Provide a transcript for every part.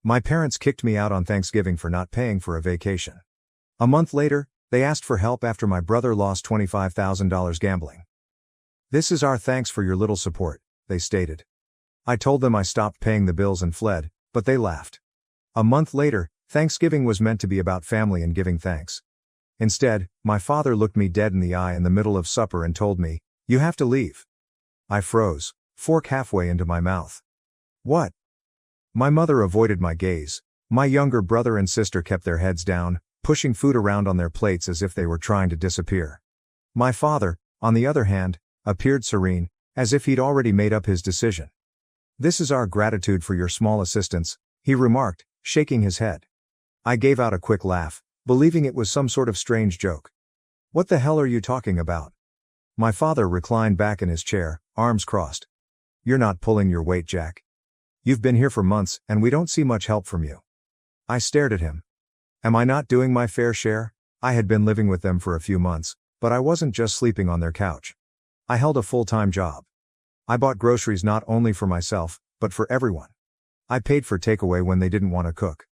My parents kicked me out on Thanksgiving for not paying for a vacation. A month later, they asked for help after my brother lost $25,000 gambling. "This is our thanks for your little support," they stated. I told them I stopped paying the bills and fled, but they laughed. A month later, Thanksgiving was meant to be about family and giving thanks. Instead, my father looked me dead in the eye in the middle of supper and told me, "You have to leave." I froze, fork halfway into my mouth. "What?" My mother avoided my gaze. My younger brother and sister kept their heads down, pushing food around on their plates as if they were trying to disappear. My father, on the other hand, appeared serene, as if he'd already made up his decision. "This is our gratitude for your small assistance," he remarked, shaking his head. I gave out a quick laugh, believing it was some sort of strange joke. "What the hell are you talking about?" My father reclined back in his chair, arms crossed. "You're not pulling your weight, Jack. You've been here for months, and we don't see much help from you." I stared at him. Am I not doing my fair share? I had been living with them for a few months, but I wasn't just sleeping on their couch. I held a full-time job. I bought groceries not only for myself, but for everyone. I paid for takeaway when they didn't want to cook.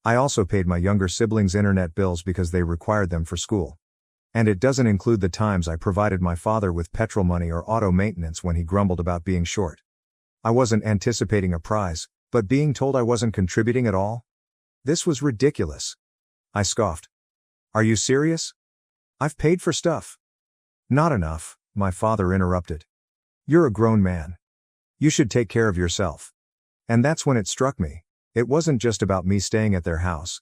I also paid my younger siblings' internet bills because they required them for school. And it doesn't include the times I provided my father with petrol money or auto maintenance when he grumbled about being short. I wasn't anticipating a prize, but being told I wasn't contributing at all? This was ridiculous. I scoffed. "Are you serious? I've paid for stuff." "Not enough," my father interrupted. "You're a grown man. You should take care of yourself." And that's when it struck me. It wasn't just about me staying at their house.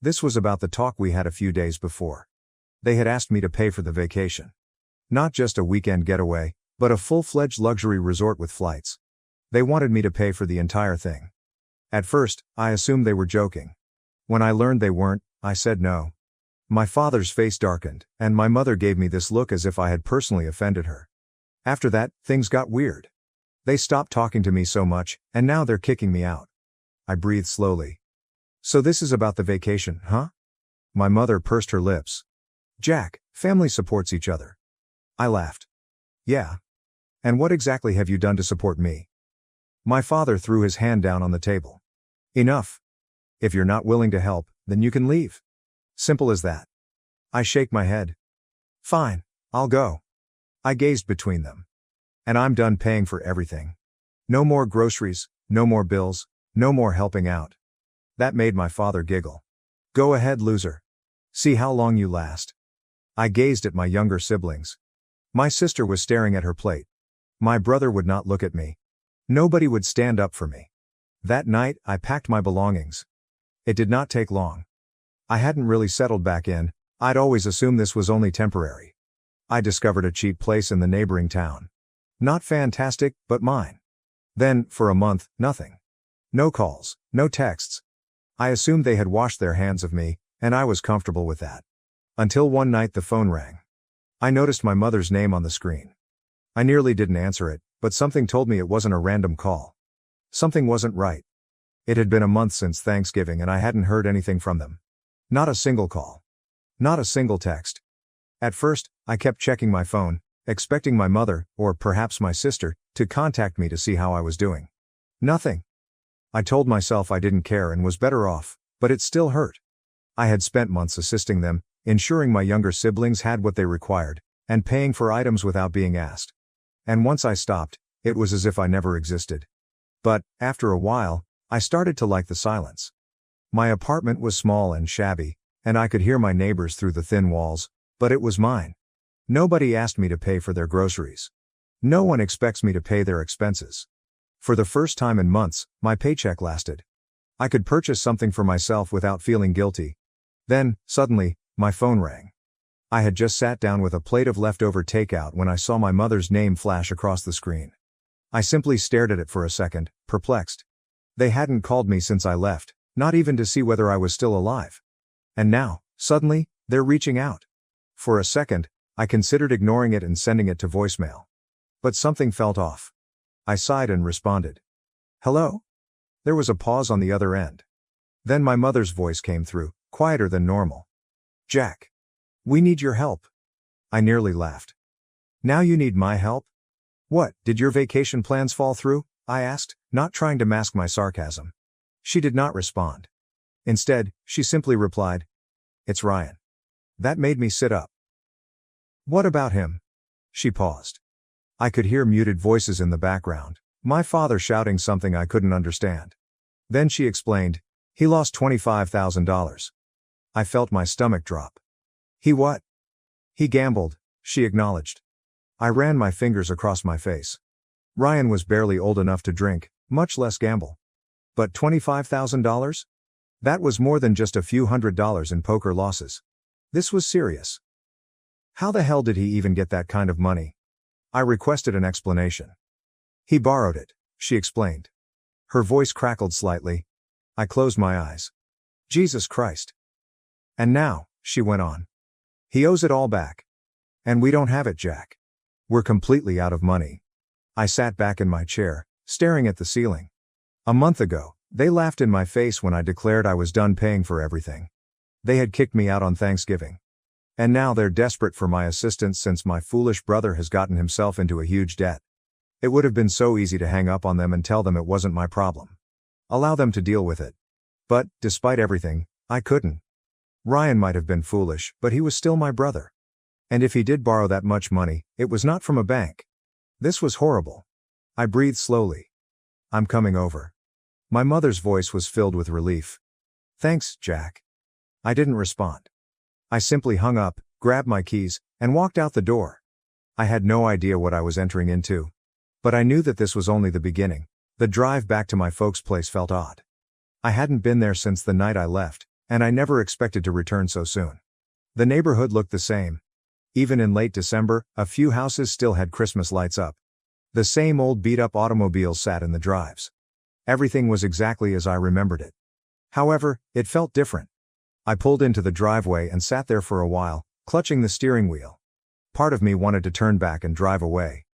This was about the talk we had a few days before. They had asked me to pay for the vacation. Not just a weekend getaway, but a full-fledged luxury resort with flights. They wanted me to pay for the entire thing. At first, I assumed they were joking. When I learned they weren't, I said no. My father's face darkened, and my mother gave me this look as if I had personally offended her. After that, things got weird. They stopped talking to me so much, and now they're kicking me out. I breathed slowly. "So this is about the vacation, huh?" My mother pursed her lips. "Jack, family supports each other." I laughed. "Yeah. And what exactly have you done to support me?" My father threw his hand down on the table. "Enough. If you're not willing to help, then you can leave. Simple as that." I shake my head. "Fine, I'll go." I gazed between them. "And I'm done paying for everything. No more groceries, no more bills, no more helping out." That made my father giggle. "Go ahead, loser. See how long you last." I gazed at my younger siblings. My sister was staring at her plate. My brother would not look at me. Nobody would stand up for me. That night, I packed my belongings. It did not take long. I hadn't really settled back in. I'd always assumed this was only temporary. I discovered a cheap place in the neighboring town. Not fantastic, but mine. Then, for a month, nothing. No calls, no texts. I assumed they had washed their hands of me, and I was comfortable with that. Until one night the phone rang. I noticed my mother's name on the screen. I nearly didn't answer it, but something told me it wasn't a random call. Something wasn't right. It had been a month since Thanksgiving and I hadn't heard anything from them. Not a single call. Not a single text. At first, I kept checking my phone, expecting my mother, or perhaps my sister, to contact me to see how I was doing. Nothing. I told myself I didn't care and was better off, but it still hurt. I had spent months assisting them, ensuring my younger siblings had what they required, and paying for items without being asked. And once I stopped, it was as if I never existed. But, after a while, I started to like the silence. My apartment was small and shabby, and I could hear my neighbors through the thin walls, but it was mine. Nobody asked me to pay for their groceries. No one expects me to pay their expenses. For the first time in months, my paycheck lasted. I could purchase something for myself without feeling guilty. Then, suddenly, my phone rang. I had just sat down with a plate of leftover takeout when I saw my mother's name flash across the screen. I simply stared at it for a second, perplexed. They hadn't called me since I left, not even to see whether I was still alive. And now, suddenly, they're reaching out. For a second, I considered ignoring it and sending it to voicemail. But something felt off. I sighed and responded. "Hello?" There was a pause on the other end. Then my mother's voice came through, quieter than normal. "Jack. We need your help." I nearly laughed. "Now you need my help? What, did your vacation plans fall through?" I asked, not trying to mask my sarcasm. She did not respond. Instead, she simply replied, "It's Ryan." That made me sit up. "What about him?" She paused. I could hear muted voices in the background, my father shouting something I couldn't understand. Then she explained, "He lost $25,000. I felt my stomach drop. "He what?" "He gambled," she acknowledged. I ran my fingers across my face. Ryan was barely old enough to drink, much less gamble. But $25,000? That was more than just a few $100s in poker losses. This was serious. How the hell did he even get that kind of money? I requested an explanation. "He borrowed it," she explained. Her voice crackled slightly. I closed my eyes. Jesus Christ. "And now," she went on, "he owes it all back. And we don't have it, Jack. We're completely out of money." I sat back in my chair, staring at the ceiling. A month ago, they laughed in my face when I declared I was done paying for everything. They had kicked me out on Thanksgiving. And now they're desperate for my assistance since my foolish brother has gotten himself into a huge debt. It would have been so easy to hang up on them and tell them it wasn't my problem. Allow them to deal with it. But, despite everything, I couldn't. Ryan might have been foolish, but he was still my brother. And if he did borrow that much money, it was not from a bank. This was horrible. I breathed slowly. "I'm coming over." My mother's voice was filled with relief. "Thanks, Jack." I didn't respond. I simply hung up, grabbed my keys, and walked out the door. I had no idea what I was entering into. But I knew that this was only the beginning. The drive back to my folks' place felt odd. I hadn't been there since the night I left, and I never expected to return so soon. The neighborhood looked the same. Even in late December, a few houses still had Christmas lights up. The same old beat-up automobiles sat in the drives. Everything was exactly as I remembered it. However, it felt different. I pulled into the driveway and sat there for a while, clutching the steering wheel. Part of me wanted to turn back and drive away.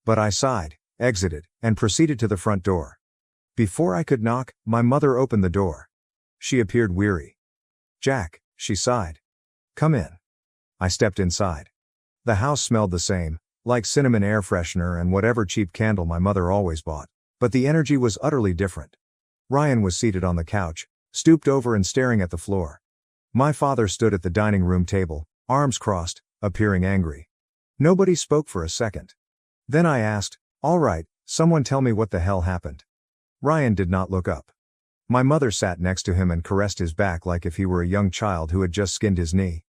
But I sighed, exited, and proceeded to the front door. Before I could knock, my mother opened the door. She appeared weary. "Jack," she sighed. "Come in." I stepped inside. The house smelled the same, like cinnamon air freshener and whatever cheap candle my mother always bought, but the energy was utterly different. Ryan was seated on the couch, stooped over and staring at the floor. My father stood at the dining room table, arms crossed, appearing angry. Nobody spoke for a second. Then I asked, "All right, someone tell me what the hell happened." Ryan did not look up. My mother sat next to him and caressed his back like if he were a young child who had just skinned his knee.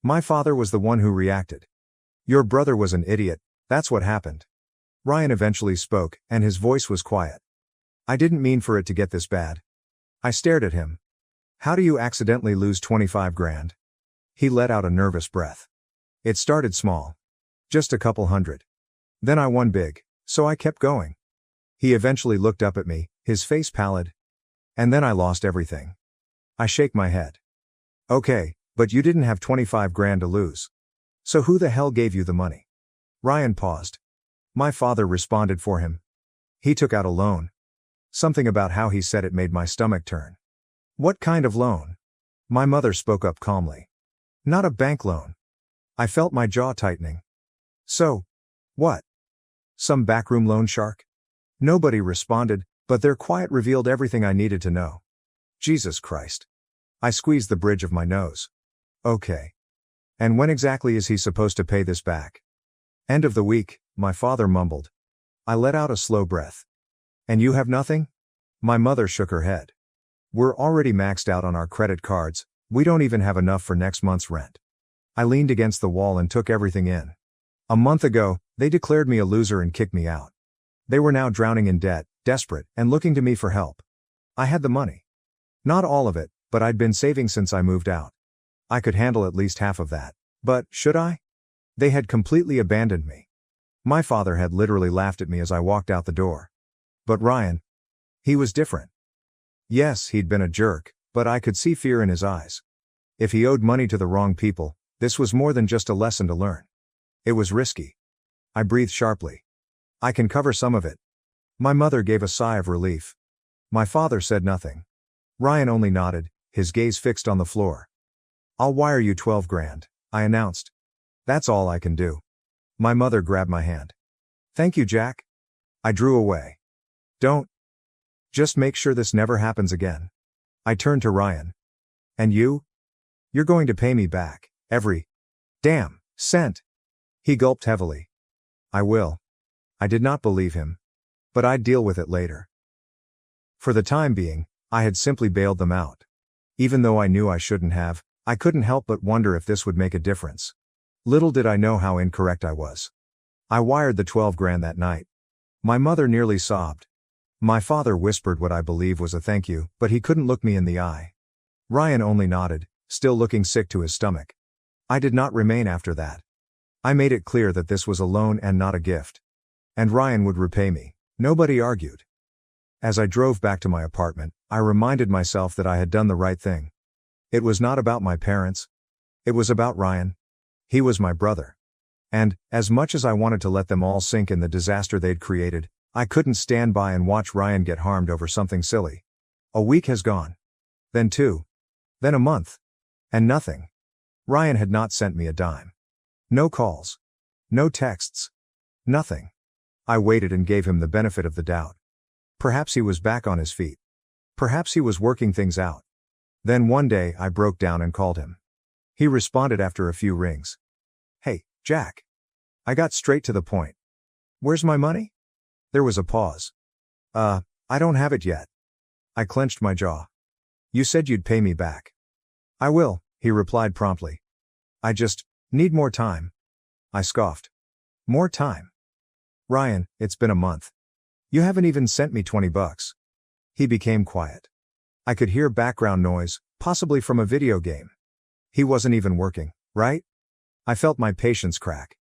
My father was the one who reacted. "Your brother was an idiot, that's what happened." Ryan eventually spoke, and his voice was quiet. "I didn't mean for it to get this bad." I stared at him. "How do you accidentally lose 25 grand? He let out a nervous breath. "It started small. Just a couple hundred. Then I won big, so I kept going." He eventually looked up at me, his face pallid. "And then I lost everything." I shake my head. "Okay, but you didn't have 25 grand to lose. So who the hell gave you the money?" Ryan paused. My father responded for him. "He took out a loan." Something about how he said it made my stomach turn. "What kind of loan?" My mother spoke up calmly. "Not a bank loan." I felt my jaw tightening. "So, what? Some backroom loan shark?" Nobody responded, but their quiet revealed everything I needed to know. Jesus Christ. I squeezed the bridge of my nose. "Okay. And when exactly is he supposed to pay this back?" "End of the week," my father mumbled. I let out a slow breath. "And you have nothing?" My mother shook her head. "We're already maxed out on our credit cards, we don't even have enough for next month's rent." I leaned against the wall and took everything in. A month ago, they declared me a loser and kicked me out. They were now drowning in debt, desperate, and looking to me for help. I had the money. Not all of it, but I'd been saving since I moved out. I could handle at least half of that. But, should I? They had completely abandoned me. My father had literally laughed at me as I walked out the door. But Ryan. He was different. Yes, he'd been a jerk, but I could see fear in his eyes. If he owed money to the wrong people, this was more than just a lesson to learn. It was risky. I breathed sharply. "I can cover some of it." My mother gave a sigh of relief. My father said nothing. Ryan only nodded, his gaze fixed on the floor. "I'll wire you 12 grand, I announced. "That's all I can do." My mother grabbed my hand. "Thank you, Jack." I drew away. "Don't. Just make sure this never happens again." I turned to Ryan. And you? You're going to pay me back, every damn cent. He gulped heavily. I will. I did not believe him. But I'd deal with it later. For the time being, I had simply bailed them out. Even though I knew I shouldn't have, I couldn't help but wonder if this would make a difference. Little did I know how incorrect I was. I wired the 12 grand that night. My mother nearly sobbed. My father whispered what I believe was a thank you, but he couldn't look me in the eye. Ryan only nodded, still looking sick to his stomach. I did not remain after that. I made it clear that this was a loan and not a gift. And Ryan would repay me. Nobody argued. As I drove back to my apartment, I reminded myself that I had done the right thing. It was not about my parents. It was about Ryan. He was my brother. And, as much as I wanted to let them all sink in the disaster they'd created, I couldn't stand by and watch Ryan get harmed over something silly. A week has gone. Then 2. Then a month. And nothing. Ryan had not sent me a dime. No calls. No texts. Nothing. I waited and gave him the benefit of the doubt. Perhaps he was back on his feet. Perhaps he was working things out. Then one day I broke down and called him. He responded after a few rings. Hey, Jack. I got straight to the point. Where's my money? There was a pause. I don't have it yet. I clenched my jaw. You said you'd pay me back. I will, he replied promptly. I just need more time. I scoffed. More time? Ryan, it's been a month. You haven't even sent me $20. He became quiet. I could hear background noise, possibly from a video game. He wasn't even working, right? I felt my patience crack.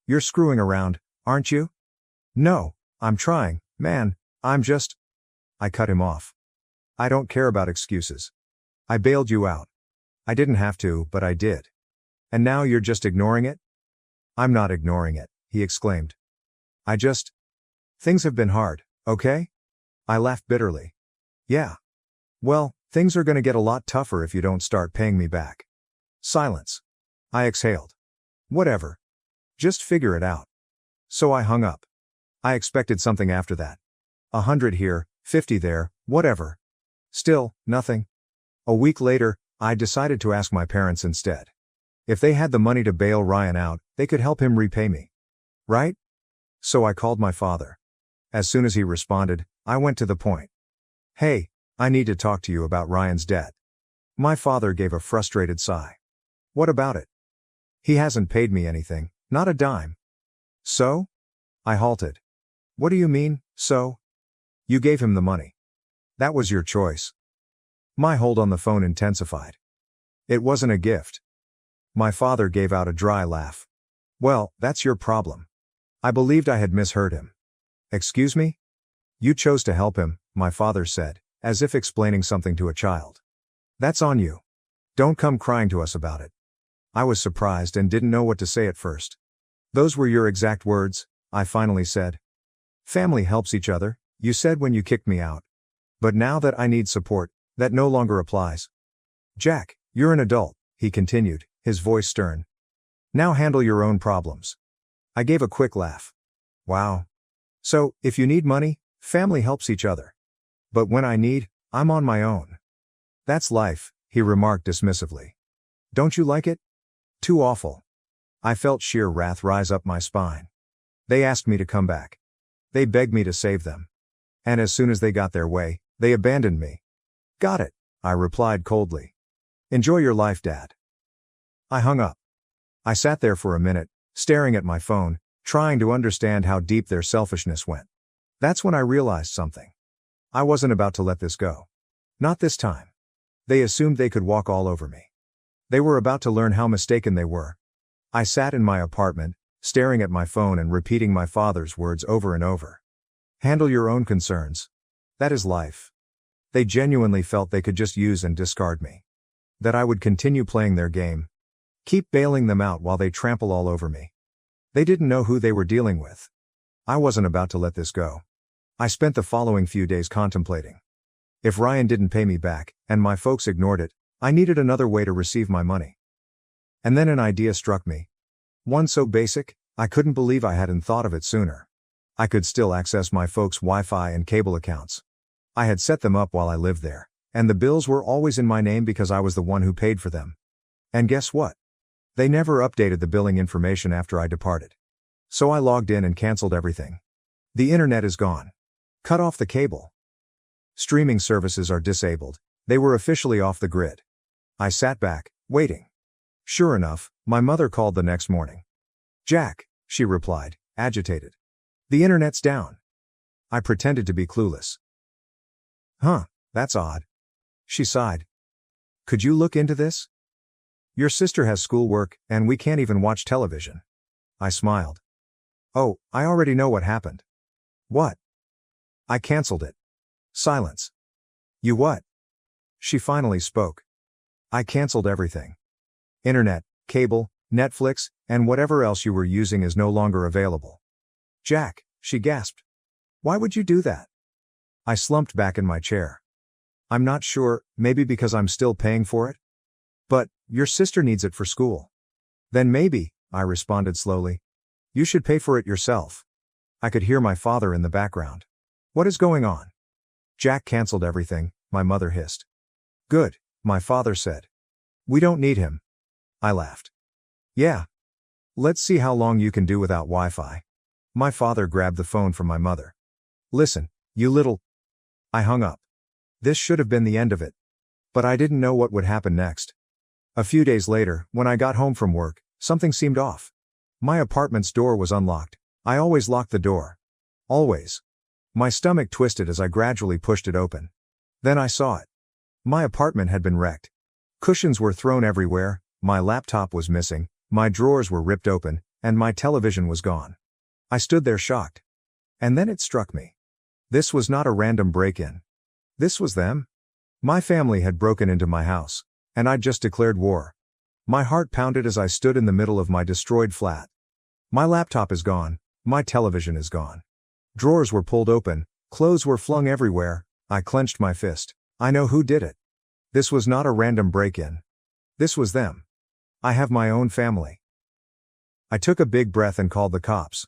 You're screwing around, aren't you? No, I'm trying, man, I'm just... I cut him off. I don't care about excuses. I bailed you out. I didn't have to, but I did. And now you're just ignoring it? I'm not ignoring it, he exclaimed. Things have been hard, okay? I laughed bitterly. Yeah. Well, things are gonna get a lot tougher if you don't start paying me back. Silence. I exhaled. Whatever. Just figure it out. So I hung up. I expected something after that. 100 here, 50 there, whatever. Still, nothing. A week later, I decided to ask my parents instead. If they had the money to bail Ryan out, they could help him repay me. Right? So I called my father. As soon as he responded, I went to the point. Hey, I need to talk to you about Ryan's debt. My father gave a frustrated sigh. What about it? He hasn't paid me anything, not a dime. So? I halted. What do you mean, so? You gave him the money. That was your choice. My hold on the phone intensified. It wasn't a gift. My father gave out a dry laugh. Well, that's your problem. I believed I had misheard him. Excuse me? You chose to help him, my father said, as if explaining something to a child. That's on you. Don't come crying to us about it. I was surprised and didn't know what to say at first. Those were your exact words, I finally said. Family helps each other, you said when you kicked me out. But now that I need support, that no longer applies. Jack, you're an adult, he continued, his voice stern. Now handle your own problems. I gave a quick laugh. Wow. So, if you need money, family helps each other. But when I need, I'm on my own. That's life, he remarked dismissively. Don't you like it? Too awful. I felt sheer wrath rise up my spine. They asked me to come back. They begged me to save them. And as soon as they got their way, they abandoned me. Got it, I replied coldly. Enjoy your life, Dad. I hung up. I sat there for a minute, staring at my phone, trying to understand how deep their selfishness went. That's when I realized something. I wasn't about to let this go. Not this time. They assumed they could walk all over me. They were about to learn how mistaken they were. I sat in my apartment, staring at my phone and repeating my father's words over and over. Handle your own concerns. That is life. They genuinely felt they could just use and discard me. That I would continue playing their game. Keep bailing them out while they trample all over me. They didn't know who they were dealing with. I wasn't about to let this go. I spent the following few days contemplating. If Ryan didn't pay me back, and my folks ignored it, I needed another way to receive my money. And then an idea struck me. One so basic, I couldn't believe I hadn't thought of it sooner. I could still access my folks' Wi-Fi and cable accounts. I had set them up while I lived there, And the bills were always in my name because I was the one who paid for them. And guess what? They never updated the billing information after I departed. So I logged in and canceled everything. The internet is gone. Cut off the cable. Streaming services are disabled. They were officially off the grid. I sat back, waiting. Sure enough, my mother called the next morning. "Jack," she replied, agitated. "The internet's down." I pretended to be clueless. "Huh, that's odd." She sighed. "Could you look into this? Your sister has schoolwork, and we can't even watch television." I smiled. "Oh, I already know what happened." "What?" "I canceled it." Silence. "You what?" She finally spoke. "I canceled everything. Internet, cable, Netflix, and whatever else you were using is no longer available." "Jack," she gasped. "Why would you do that?" I slumped back in my chair. "I'm not sure, maybe because I'm still paying for it?" "But, your sister needs it for school." "Then maybe," I responded slowly. "You should pay for it yourself." I could hear my father in the background. "What is going on?" "Jack canceled everything," my mother hissed. "Good," my father said. "We don't need him." I laughed. "Yeah. Let's see how long you can do without Wi-Fi." My father grabbed the phone from my mother. "Listen, you little..." I hung up. This should have been the end of it. But I didn't know what would happen next. A few days later, when I got home from work, something seemed off. My apartment's door was unlocked. I always locked the door. Always. My stomach twisted as I gradually pushed it open. Then I saw it. My apartment had been wrecked. Cushions were thrown everywhere, my laptop was missing, my drawers were ripped open, and my television was gone. I stood there shocked. And then it struck me. This was not a random break-in. This was them. My family had broken into my house, and I'd just declared war. My heart pounded as I stood in the middle of my destroyed flat. My laptop is gone, my television is gone. Drawers were pulled open, clothes were flung everywhere. I clenched my fist. I know who did it. This was not a random break-in. This was them. I have my own family. I took a big breath and called the cops.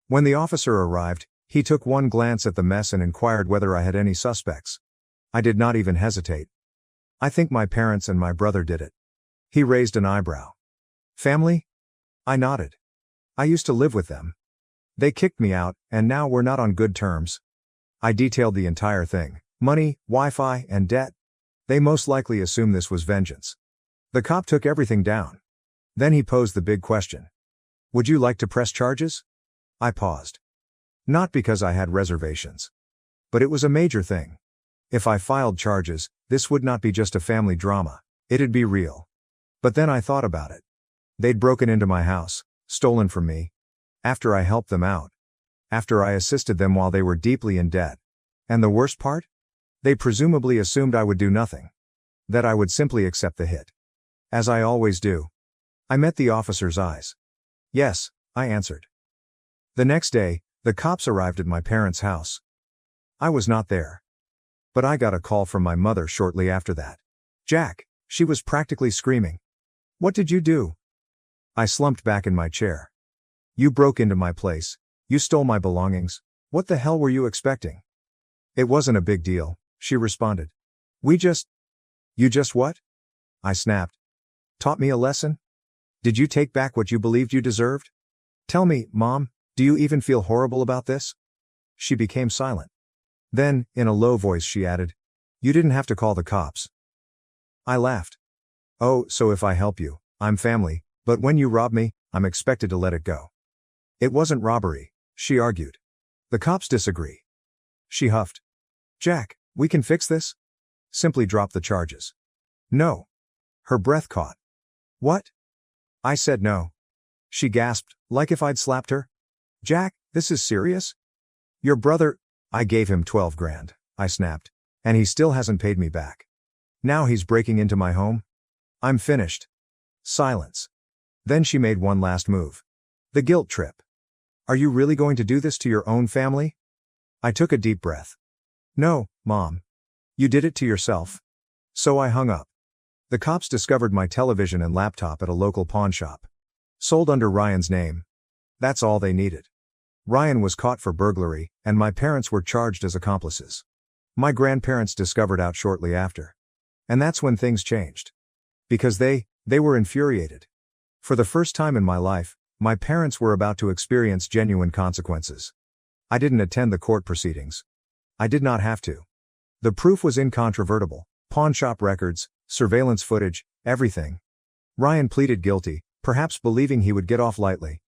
When the officer arrived, he took one glance at the mess and inquired whether I had any suspects. I did not even hesitate. "I think my parents and my brother did it." He raised an eyebrow. "Family?" I nodded. "I used to live with them. They kicked me out, and now we're not on good terms." I detailed the entire thing: money, Wi-Fi, and debt. They most likely assumed this was vengeance. The cop took everything down. Then he posed the big question. "Would you like to press charges?" I paused. Not because I had reservations. But it was a major thing. If I filed charges, this would not be just a family drama. It'd be real. But then I thought about it. They'd broken into my house, stolen from me. After I helped them out. After I assisted them while they were deeply in debt. And the worst part? They presumably assumed I would do nothing. That I would simply accept the hit. As I always do. I met the officer's eyes. "Yes," I answered. The next day, the cops arrived at my parents' house. I was not there. But I got a call from my mother shortly after that. "Jack," she was practically screaming. "What did you do?" I slumped back in my chair. "You broke into my place. You stole my belongings. What the hell were you expecting?" "It wasn't a big deal," she responded. You just what?" I snapped. "Taught me a lesson? Did you take back what you believed you deserved? Tell me, Mom, do you even feel horrible about this?" She became silent. Then, in a low voice she added, "You didn't have to call the cops." I laughed. "Oh, so if I help you, I'm family, but when you rob me, I'm expected to let it go." "It wasn't robbery," she argued. "The cops disagree." She huffed. "Jack, we can fix this? Simply drop the charges." "No." Her breath caught. "What?" I said no. She gasped, like if I'd slapped her. "Jack, this is serious? Your brother..." "I gave him 12 grand, I snapped. "And he still hasn't paid me back. Now he's breaking into my home? I'm finished." Silence. Then she made one last move. The guilt trip. "Are you really going to do this to your own family?" I took a deep breath. "No, Mom. You did it to yourself." So I hung up. The cops discovered my television and laptop at a local pawn shop. Sold under Ryan's name. That's all they needed. Ryan was caught for burglary, and my parents were charged as accomplices. My grandparents discovered out shortly after. And that's when things changed. Because they were infuriated. For the first time in my life, my parents were about to experience genuine consequences. I didn't attend the court proceedings. I did not have to. The proof was incontrovertible: pawnshop records, surveillance footage, everything. Ryan pleaded guilty, perhaps believing he would get off lightly.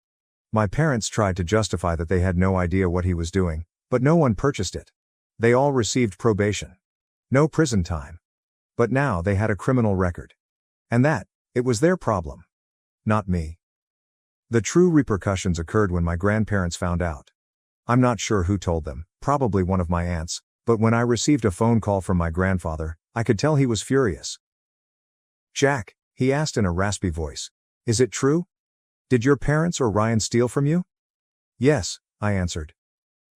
My parents tried to justify that they had no idea what he was doing, but no one purchased it. They all received probation. No prison time. But now they had a criminal record. And it was their problem. Not me. The true repercussions occurred when my grandparents found out. I'm not sure who told them, probably one of my aunts, but when I received a phone call from my grandfather, I could tell he was furious. "Jack," he asked in a raspy voice, "is it true? Did your parents or Ryan steal from you?" "Yes," I answered.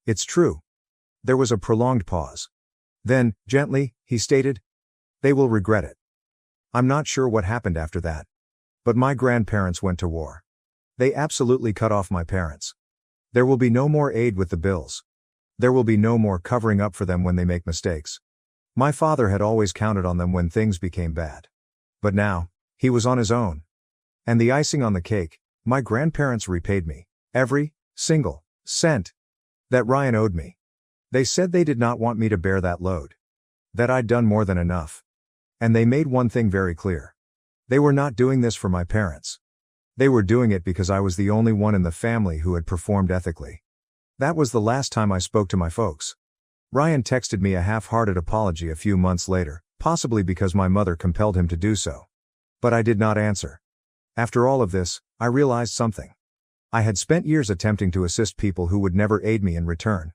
"It's true." There was a prolonged pause. Then, gently, he stated, "They will regret it." I'm not sure what happened after that. But my grandparents went to war. They absolutely cut off my parents. There will be no more aid with the bills. There will be no more covering up for them when they make mistakes. My father had always counted on them when things became bad. But now, he was on his own. And the icing on the cake, my grandparents repaid me every single cent that Ryan owed me. They said they did not want me to bear that load. That I'd done more than enough. And they made one thing very clear. They were not doing this for my parents. They were doing it because I was the only one in the family who had performed ethically. That was the last time I spoke to my folks. Ryan texted me a half-hearted apology a few months later, possibly because my mother compelled him to do so. But I did not answer. After all of this, I realized something. I had spent years attempting to assist people who would never aid me in return.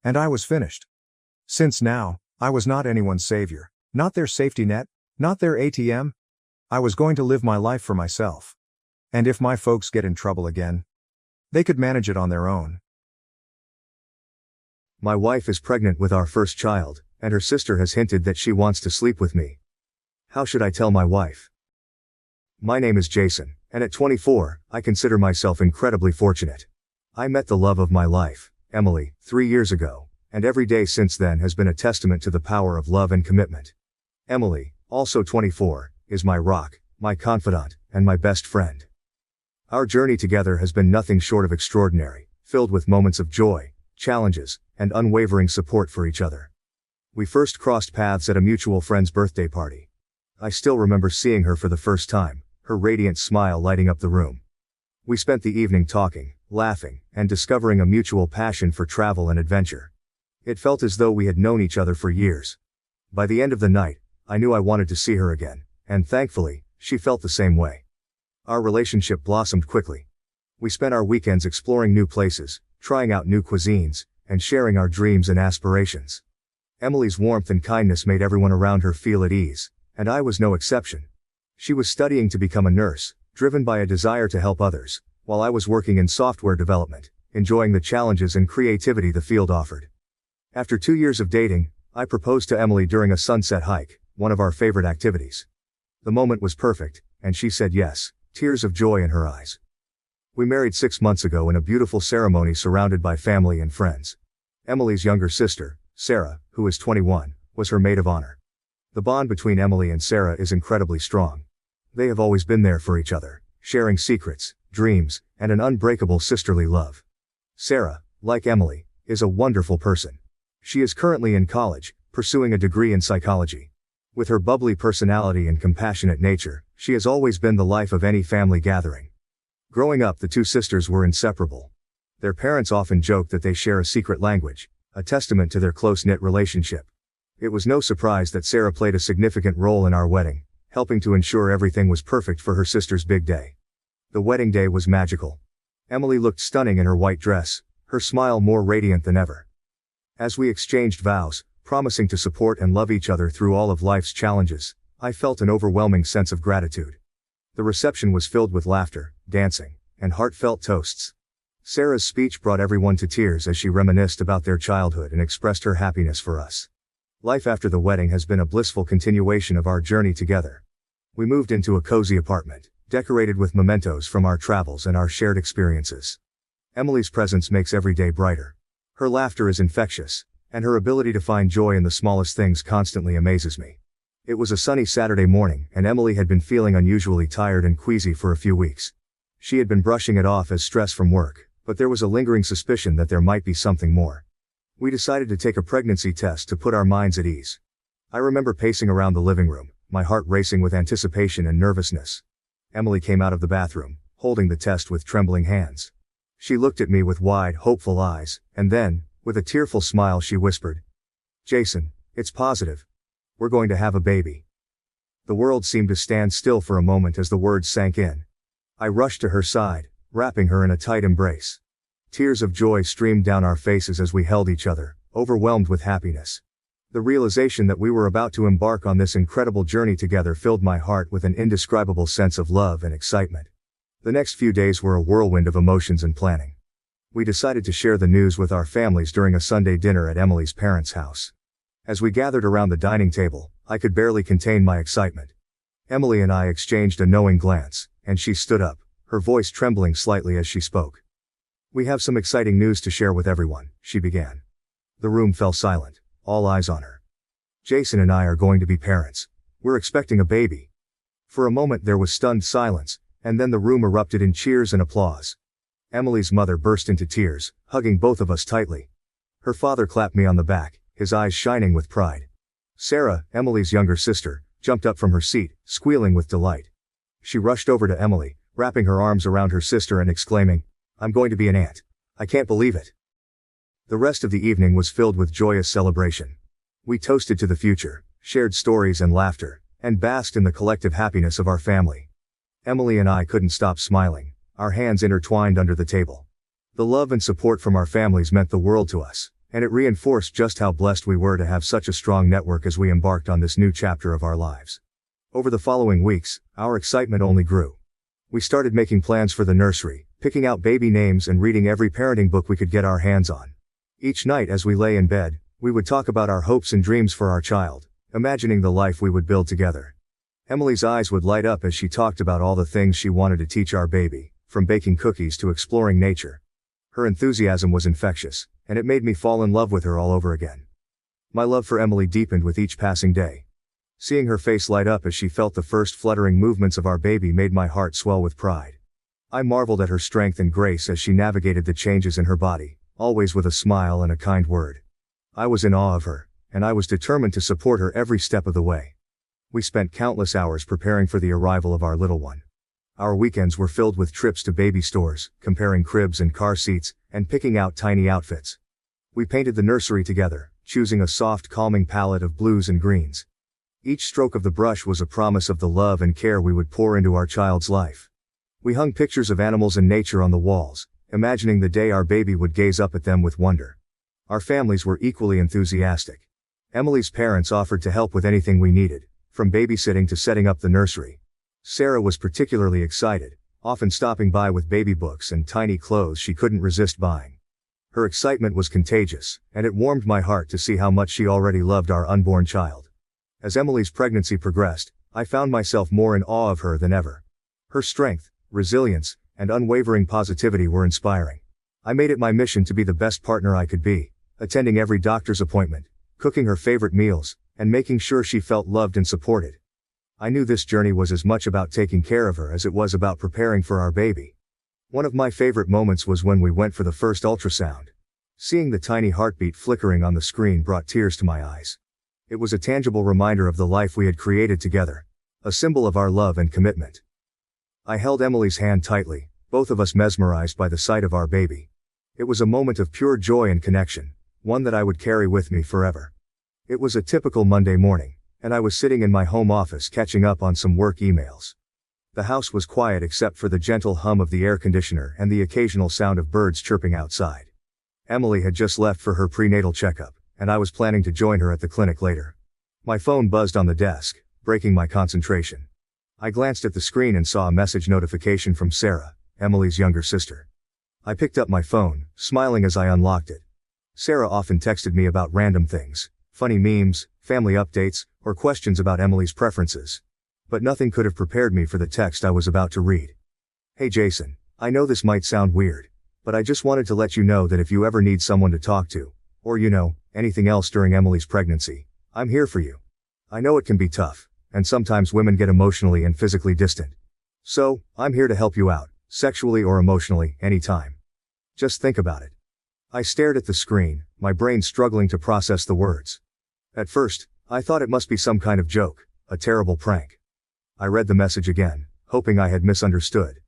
And I was finished. Since now, I was not anyone's savior, not their safety net, not their ATM. I was going to live my life for myself. And if my folks get in trouble again, they could manage it on their own. My wife is pregnant with our first child, and her sister has hinted that she wants to sleep with me. How should I tell my wife? My name is Jason, and at 24, I consider myself incredibly fortunate. I met the love of my life, Emily, 3 years ago, and every day since then has been a testament to the power of love and commitment. Emily, also 24, is my rock, my confidant, and my best friend. Our journey together has been nothing short of extraordinary, filled with moments of joy, challenges, and unwavering support for each other. We first crossed paths at a mutual friend's birthday party. I still remember seeing her for the first time, her radiant smile lighting up the room. We spent the evening talking, laughing, and discovering a mutual passion for travel and adventure. It felt as though we had known each other for years. By the end of the night, I knew I wanted to see her again, and thankfully, she felt the same way. Our relationship blossomed quickly. We spent our weekends exploring new places, trying out new cuisines, and sharing our dreams and aspirations. Emily's warmth and kindness made everyone around her feel at ease, and I was no exception. She was studying to become a nurse, driven by a desire to help others, while I was working in software development, enjoying the challenges and creativity the field offered. After 2 years of dating, I proposed to Emily during a sunset hike, one of our favorite activities. The moment was perfect, and she said yes, tears of joy in her eyes. We married 6 months ago in a beautiful ceremony surrounded by family and friends. Emily's younger sister, Sarah, who is 21, was her maid of honor. The bond between Emily and Sarah is incredibly strong. They have always been there for each other, sharing secrets, dreams, and an unbreakable sisterly love. Sarah, like Emily, is a wonderful person. She is currently in college, pursuing a degree in psychology. With her bubbly personality and compassionate nature, she has always been the life of any family gathering. Growing up, the two sisters were inseparable. Their parents often joked that they share a secret language, a testament to their close-knit relationship. It was no surprise that Sarah played a significant role in our wedding, helping to ensure everything was perfect for her sister's big day. The wedding day was magical. Emily looked stunning in her white dress, her smile more radiant than ever. As we exchanged vows, promising to support and love each other through all of life's challenges, I felt an overwhelming sense of gratitude. The reception was filled with laughter, dancing, and heartfelt toasts. Sarah's speech brought everyone to tears as she reminisced about their childhood and expressed her happiness for us. Life after the wedding has been a blissful continuation of our journey together. We moved into a cozy apartment, decorated with mementos from our travels and our shared experiences. Emily's presence makes every day brighter. Her laughter is infectious, and her ability to find joy in the smallest things constantly amazes me. It was a sunny Saturday morning, and Emily had been feeling unusually tired and queasy for a few weeks. She had been brushing it off as stress from work, but there was a lingering suspicion that there might be something more. We decided to take a pregnancy test to put our minds at ease. I remember pacing around the living room, my heart racing with anticipation and nervousness. Emily came out of the bathroom, holding the test with trembling hands. She looked at me with wide, hopeful eyes, and then, with a tearful smile, she whispered, "Jason, it's positive. We're going to have a baby." The world seemed to stand still for a moment as the words sank in. I rushed to her side, wrapping her in a tight embrace. Tears of joy streamed down our faces as we held each other, overwhelmed with happiness. The realization that we were about to embark on this incredible journey together filled my heart with an indescribable sense of love and excitement. The next few days were a whirlwind of emotions and planning. We decided to share the news with our families during a Sunday dinner at Emily's parents' house. As we gathered around the dining table, I could barely contain my excitement. Emily and I exchanged a knowing glance, and she stood up, her voice trembling slightly as she spoke. "We have some exciting news to share with everyone," she began. The room fell silent, all eyes on her. "Jason and I are going to be parents. We're expecting a baby." For a moment there was stunned silence, and then the room erupted in cheers and applause. Emily's mother burst into tears, hugging both of us tightly. Her father clapped me on the back, his eyes shining with pride. Sarah, Emily's younger sister, jumped up from her seat, squealing with delight. She rushed over to Emily, wrapping her arms around her sister and exclaiming, "I'm going to be an aunt. I can't believe it." The rest of the evening was filled with joyous celebration. We toasted to the future, shared stories and laughter, and basked in the collective happiness of our family. Emily and I couldn't stop smiling, our hands intertwined under the table. The love and support from our families meant the world to us, and it reinforced just how blessed we were to have such a strong network as we embarked on this new chapter of our lives. Over the following weeks, our excitement only grew. We started making plans for the nursery, picking out baby names and reading every parenting book we could get our hands on. Each night as we lay in bed, we would talk about our hopes and dreams for our child, imagining the life we would build together. Emily's eyes would light up as she talked about all the things she wanted to teach our baby, from baking cookies to exploring nature. Her enthusiasm was infectious, and it made me fall in love with her all over again. My love for Emily deepened with each passing day. Seeing her face light up as she felt the first fluttering movements of our baby made my heart swell with pride. I marveled at her strength and grace as she navigated the changes in her body, always with a smile and a kind word. I was in awe of her, and I was determined to support her every step of the way. We spent countless hours preparing for the arrival of our little one. Our weekends were filled with trips to baby stores, comparing cribs and car seats, and picking out tiny outfits. We painted the nursery together, choosing a soft, calming palette of blues and greens. Each stroke of the brush was a promise of the love and care we would pour into our child's life. We hung pictures of animals and nature on the walls, imagining the day our baby would gaze up at them with wonder. Our families were equally enthusiastic. Emily's parents offered to help with anything we needed, from babysitting to setting up the nursery. Sarah was particularly excited, often stopping by with baby books and tiny clothes she couldn't resist buying. Her excitement was contagious, and it warmed my heart to see how much she already loved our unborn child. As Emily's pregnancy progressed, I found myself more in awe of her than ever. Her strength, resilience, and unwavering positivity were inspiring. I made it my mission to be the best partner I could be, attending every doctor's appointment, cooking her favorite meals, and making sure she felt loved and supported. I knew this journey was as much about taking care of her as it was about preparing for our baby. One of my favorite moments was when we went for the first ultrasound. Seeing the tiny heartbeat flickering on the screen brought tears to my eyes. It was a tangible reminder of the life we had created together, a symbol of our love and commitment. I held Emily's hand tightly, both of us mesmerized by the sight of our baby. It was a moment of pure joy and connection, one that I would carry with me forever. It was a typical Monday morning, and I was sitting in my home office catching up on some work emails. The house was quiet except for the gentle hum of the air conditioner and the occasional sound of birds chirping outside. Emily had just left for her prenatal checkup, and I was planning to join her at the clinic later. My phone buzzed on the desk, breaking my concentration. I glanced at the screen and saw a message notification from Sarah, Emily's younger sister. I picked up my phone, smiling as I unlocked it. Sarah often texted me about random things, funny memes, family updates, or questions about Emily's preferences. But nothing could have prepared me for the text I was about to read. "Hey Jason, I know this might sound weird, but I just wanted to let you know that if you ever need someone to talk to, Or anything else during Emily's pregnancy. I'm here for you. I know it can be tough, and sometimes women get emotionally and physically distant. So, I'm here to help you out, sexually or emotionally, anytime. Just think about it. I stared at the screen, my brain struggling to process the words. At first, I thought it must be some kind of joke, a terrible prank. I read the message again, hoping I had misunderstood.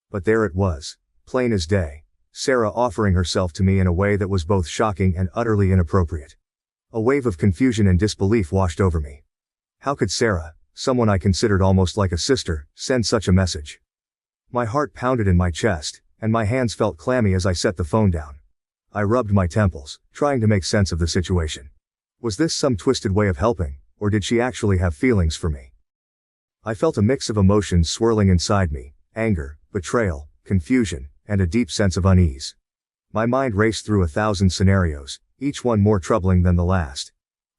But there it was, plain as day. Sarah offering herself to me in a way that was both shocking and utterly inappropriate. A wave of confusion and disbelief washed over me. How could Sarah, someone I considered almost like a sister, send such a message? My heart pounded in my chest, and my hands felt clammy as I set the phone down. I rubbed my temples, trying to make sense of the situation. Was this some twisted way of helping, or did she actually have feelings for me? I felt a mix of emotions swirling inside me, anger, betrayal, confusion, and a deep sense of unease. My mind raced through 1,000 scenarios, each one more troubling than the last.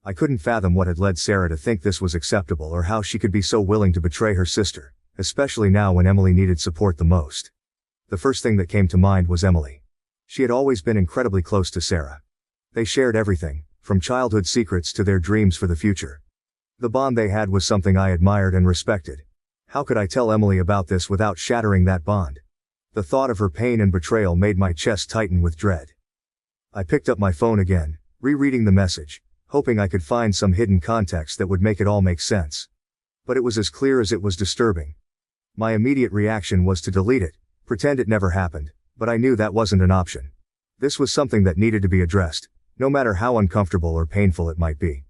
I couldn't fathom what had led Sarah to think this was acceptable or how she could be so willing to betray her sister, especially now when Emily needed support the most. The first thing that came to mind was Emily. She had always been incredibly close to Sarah. They shared everything, from childhood secrets to their dreams for the future. The bond they had was something I admired and respected. How could I tell Emily about this without shattering that bond? The thought of her pain and betrayal made my chest tighten with dread. I picked up my phone again, rereading the message, hoping I could find some hidden context that would make it all make sense. But it was as clear as it was disturbing. My immediate reaction was to delete it, pretend it never happened, but I knew that wasn't an option. This was something that needed to be addressed, no matter how uncomfortable or painful it might be.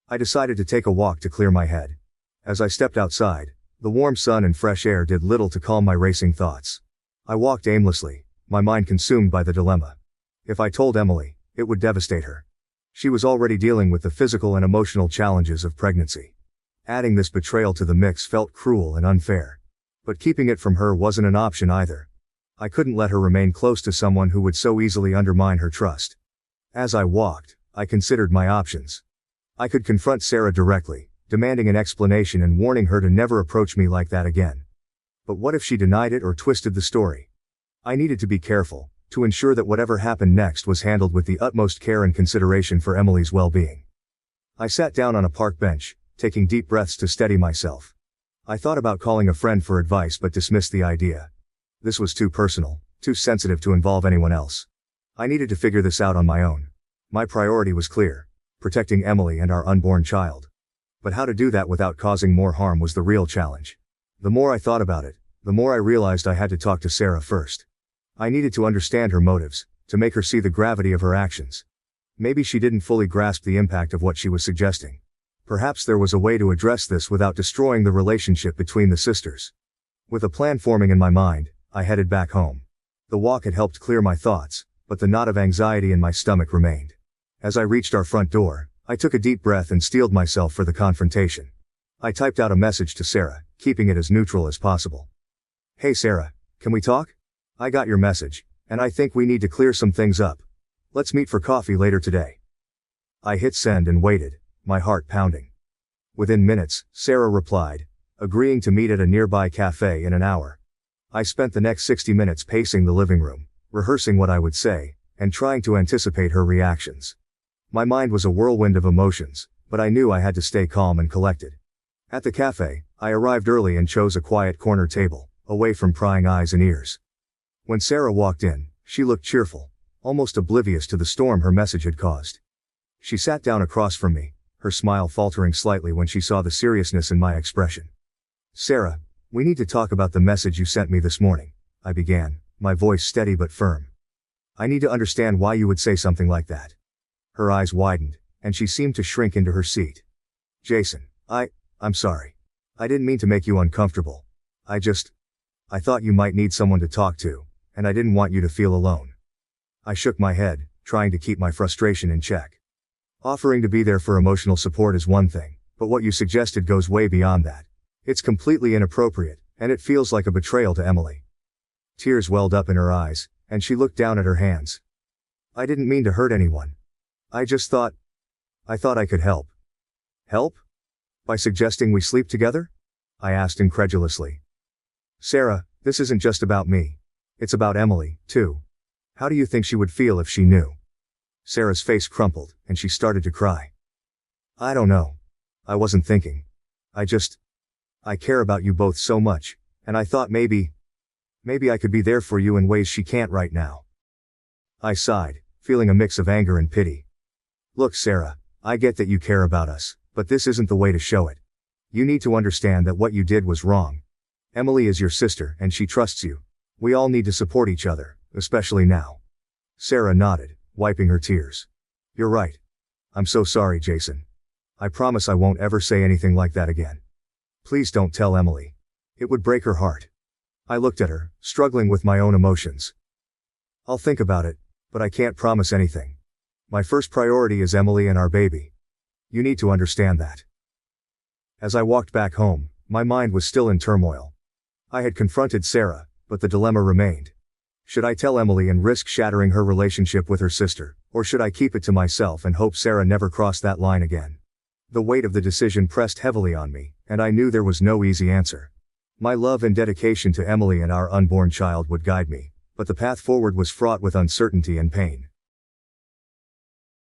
I decided to take a walk to clear my head. As I stepped outside, the warm sun and fresh air did little to calm my racing thoughts. I walked aimlessly, my mind consumed by the dilemma. If I told Emily, it would devastate her. She was already dealing with the physical and emotional challenges of pregnancy. Adding this betrayal to the mix felt cruel and unfair. But keeping it from her wasn't an option either. I couldn't let her remain close to someone who would so easily undermine her trust. As I walked, I considered my options. I could confront Sarah directly, demanding an explanation and warning her to never approach me like that again. But what if she denied it or twisted the story? I needed to be careful, to ensure that whatever happened next was handled with the utmost care and consideration for Emily's well-being. I sat down on a park bench, taking deep breaths to steady myself. I thought about calling a friend for advice but dismissed the idea. This was too personal, too sensitive to involve anyone else. I needed to figure this out on my own. My priority was clear: protecting Emily and our unborn child. But how to do that without causing more harm was the real challenge. The more I thought about it, the more I realized I had to talk to Sarah first. I needed to understand her motives, to make her see the gravity of her actions. Maybe she didn't fully grasp the impact of what she was suggesting. Perhaps there was a way to address this without destroying the relationship between the sisters. With a plan forming in my mind, I headed back home. The walk had helped clear my thoughts, but the knot of anxiety in my stomach remained. As I reached our front door, I took a deep breath and steeled myself for the confrontation. I typed out a message to Sarah, keeping it as neutral as possible. Hey Sarah, can we talk? I got your message, and I think we need to clear some things up. Let's meet for coffee later today. I hit send and waited, my heart pounding. Within minutes, Sarah replied, agreeing to meet at a nearby cafe in an hour. I spent the next 60 minutes pacing the living room, rehearsing what I would say, and trying to anticipate her reactions. My mind was a whirlwind of emotions, but I knew I had to stay calm and collected. At the cafe, I arrived early and chose a quiet corner table, away from prying eyes and ears. When Sarah walked in, she looked cheerful, almost oblivious to the storm her message had caused. She sat down across from me, her smile faltering slightly when she saw the seriousness in my expression. Sarah, we need to talk about the message you sent me this morning, I began, my voice steady but firm. I need to understand why you would say something like that. Her eyes widened, and she seemed to shrink into her seat. Jason, I'm sorry. I didn't mean to make you uncomfortable. I thought you might need someone to talk to, and I didn't want you to feel alone. I shook my head, trying to keep my frustration in check. Offering to be there for emotional support is one thing, but what you suggested goes way beyond that. It's completely inappropriate, and it feels like a betrayal to Emily. Tears welled up in her eyes, and she looked down at her hands. I didn't mean to hurt anyone. I thought I could help. Help? By suggesting we sleep together? I asked incredulously. Sarah, this isn't just about me. It's about Emily, too. How do you think she would feel if she knew? Sarah's face crumpled, and she started to cry. I don't know. I wasn't thinking. I care about you both so much, and I thought maybe I could be there for you in ways she can't right now. I sighed, feeling a mix of anger and pity. Look, Sarah, I get that you care about us, but this isn't the way to show it. You need to understand that what you did was wrong. Emily is your sister, and she trusts you. We all need to support each other, especially now. Sarah nodded, wiping her tears. You're right. I'm so sorry, Jason. I promise I won't ever say anything like that again. Please don't tell Emily. It would break her heart. I looked at her, struggling with my own emotions. I'll think about it, but I can't promise anything. My first priority is Emily and our baby. You need to understand that. As I walked back home, my mind was still in turmoil. I had confronted Sarah, but the dilemma remained. Should I tell Emily and risk shattering her relationship with her sister, or should I keep it to myself and hope Sarah never crossed that line again? The weight of the decision pressed heavily on me, and I knew there was no easy answer. My love and dedication to Emily and our unborn child would guide me, but the path forward was fraught with uncertainty and pain.